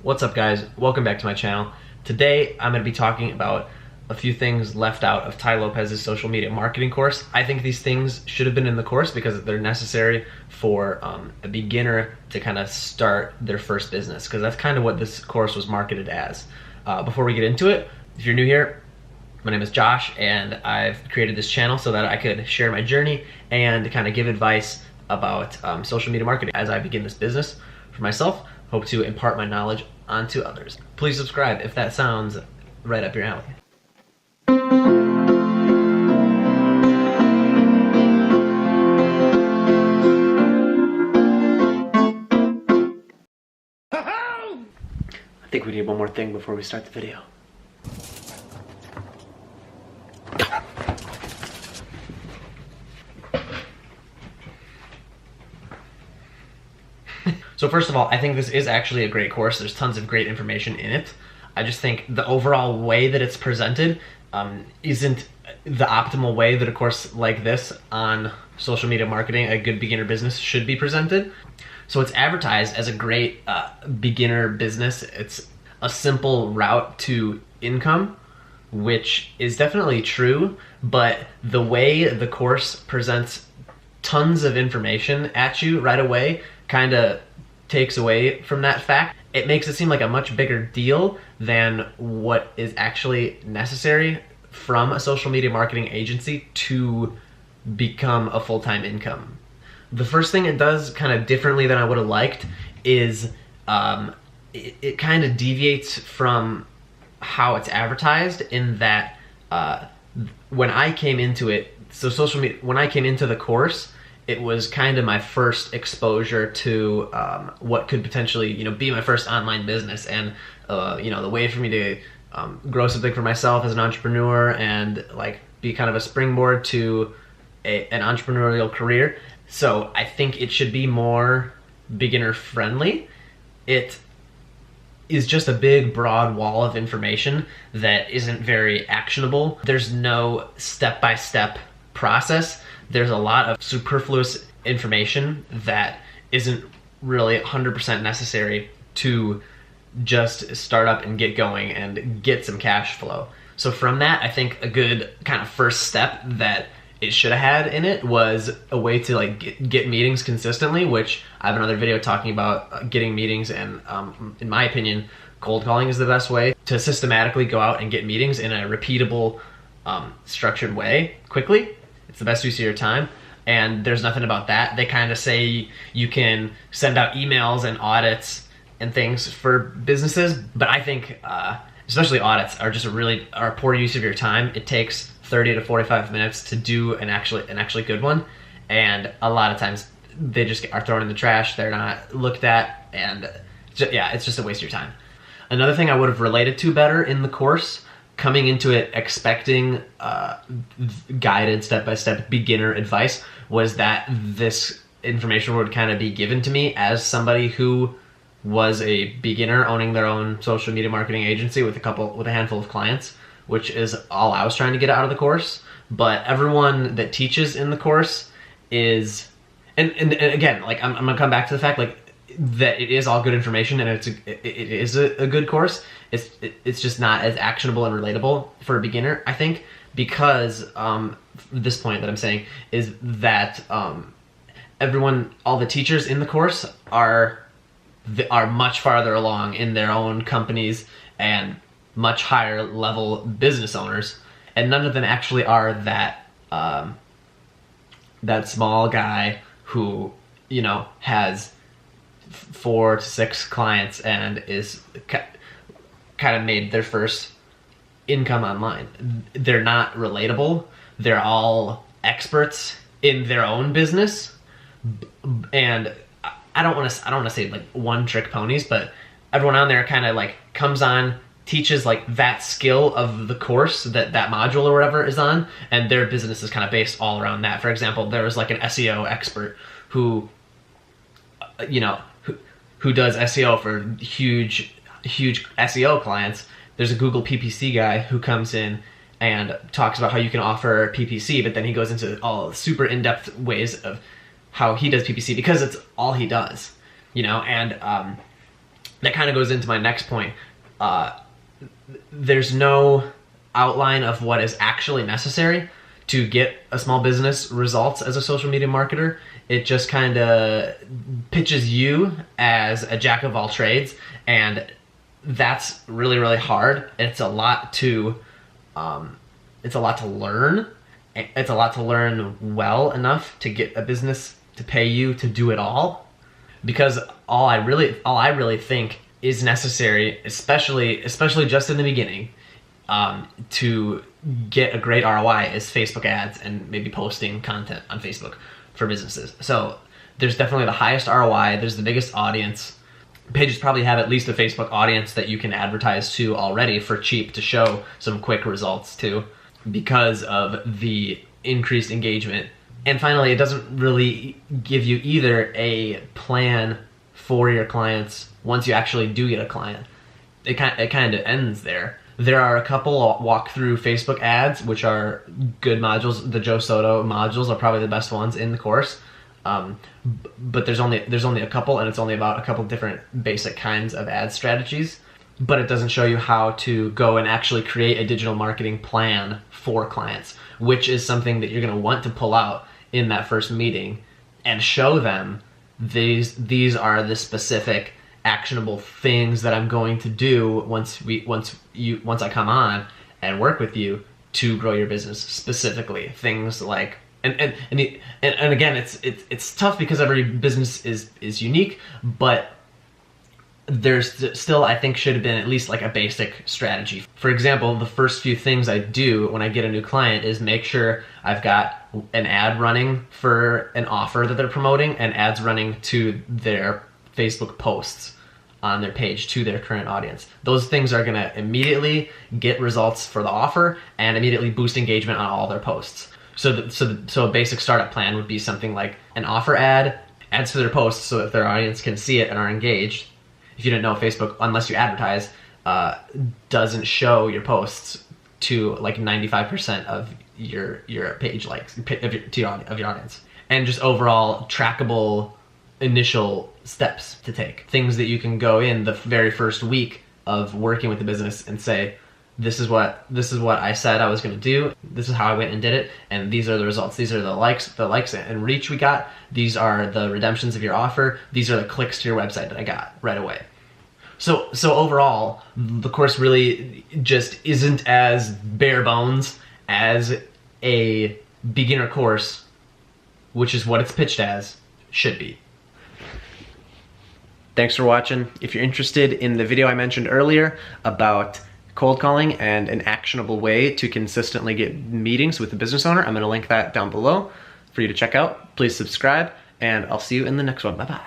What's up guys, welcome back to my channel. Today I'm going to be talking about a few things left out of Tai Lopez's social media marketing course. I think these things should have been in the course because they're necessary for a beginner to kind of start their first business, because that's kind of what this course was marketed as. Before we get into it, if you're new here, my name is Josh and I've created this channel so that I could share my journey and kind of give advice about social media marketing as I begin this business for myself. Hope to impart my knowledge onto others. Please subscribe if that sounds right up your alley. I think we need one more thing before we start the video. So first of all, I think this is actually a great course. There's tons of great information in it. I just think the overall way that it's presented isn't the optimal way that a course like this on social media marketing, a good beginner business, should be presented. So it's advertised as a great beginner business. It's a simple route to income, which is definitely true, but the way the course presents tons of information at you right away kind of takes away from that fact. It makes it seem like a much bigger deal than what is actually necessary from a social media marketing agency to become a full-time income. The first thing it does kind of differently than I would have liked is it kind of deviates from how it's advertised, in that when I came into it, so social media, when I came into the course, it was kind of my first exposure to what could potentially, be my first online business, and the way for me to grow something for myself as an entrepreneur and like be kind of a springboard to an entrepreneurial career. So I think it should be more beginner friendly. It is just a big broad wall of information that isn't very actionable. There's no step-by-step process. There's a lot of superfluous information that isn't really 100% necessary to just start up and get going and get some cash flow. So from that, I think a good kind of first step that it should have had in it was a way to like get meetings consistently, which I have another video talking about getting meetings, and in my opinion, cold calling is the best way to systematically go out and get meetings in a repeatable, structured way quickly. It's the best use of your time, and there's nothing about that. They kind of say you can send out emails and audits and things for businesses, but I think especially audits are just a poor use of your time. It takes 30 to 45 minutes to do an actually good one, and a lot of times they just are thrown in the trash. They're not looked at, and it's just a waste of your time. Another thing I would have related to better in the course, coming into it expecting guided step-by-step beginner advice, was that this information would kind of be given to me as somebody who was a beginner owning their own social media marketing agency with a handful of clients, which is all I was trying to get out of the course. But everyone that teaches in the course is, and again, like I'm gonna come back to the fact like that it is all good information, and it is a good course. It's just not as actionable and relatable for a beginner, I think, because this point that I'm saying is that all the teachers in the course are much farther along in their own companies and much higher level business owners, and none of them actually are that small guy who has 4 to 6 clients and is kind of made their first income online. They're not relatable. They're all experts in their own business, and I don't want to say like one trick ponies, but everyone on there kind of like comes on, teaches like that skill of the course, that module or whatever is on, and their business is kind of based all around that. For example, there was like an SEO expert who who does SEO for huge SEO clients. There's a Google PPC guy who comes in and talks about how you can offer PPC, but then he goes into all super in-depth ways of how he does PPC because it's all he does, you know. And that kind of goes into my next point. There's no outline of what is actually necessary to get a small business results as a social media marketer. It just kind of pitches you as a jack of all trades, and that's really, really hard. It's a lot to learn. It's a lot to learn well enough to get a business to pay you to do it all, because all I really think is necessary, especially just in the beginning, to get a great ROI is Facebook ads and maybe posting content on Facebook for businesses. So there's definitely the highest ROI. There's the biggest audience. Pages probably have at least a Facebook audience that you can advertise to already for cheap to show some quick results to, because of the increased engagement. And finally, it doesn't really give you either a plan for your clients once you actually do get a client. It kind of ends there. There are a couple walkthrough Facebook ads, which are good modules. The Joe Soto modules are probably the best ones in the course. But there's only a couple, and it's only about a couple different basic kinds of ad strategies. But it doesn't show you how to go and actually create a digital marketing plan for clients, which is something that you're going to want to pull out in that first meeting and show them these are the specific actionable things that I'm going to do once I come on and work with you to grow your business. Specifically, things like and again, it's tough because every business is unique, but there's still, I think, should have been at least like a basic strategy. For example, the first few things I do when I get a new client is make sure I've got an ad running for an offer that they're promoting, and ads running to their Facebook posts on their page to their current audience. Those things are gonna immediately get results for the offer and immediately boost engagement on all their posts. So a basic startup plan would be something like an offer ad, ads to their posts so that their audience can see it and are engaged. If you didn't know, Facebook, unless you advertise, doesn't show your posts to like 95% of your page likes of your audience. And just overall trackable initial steps to take. Things that you can go in the very first week of working with the business and say, this is what I said I was going to do. This is how I went and did it, and these are the results. These are the likes and reach we got. These are the redemptions of your offer. These are the clicks to your website that I got right away. So overall, the course really just isn't as bare bones as a beginner course, which is what it's pitched as, should be. Thanks for watching. If you're interested in the video I mentioned earlier about cold calling and an actionable way to consistently get meetings with the business owner, I'm gonna link that down below for you to check out. Please subscribe, and I'll see you in the next one. Bye-bye.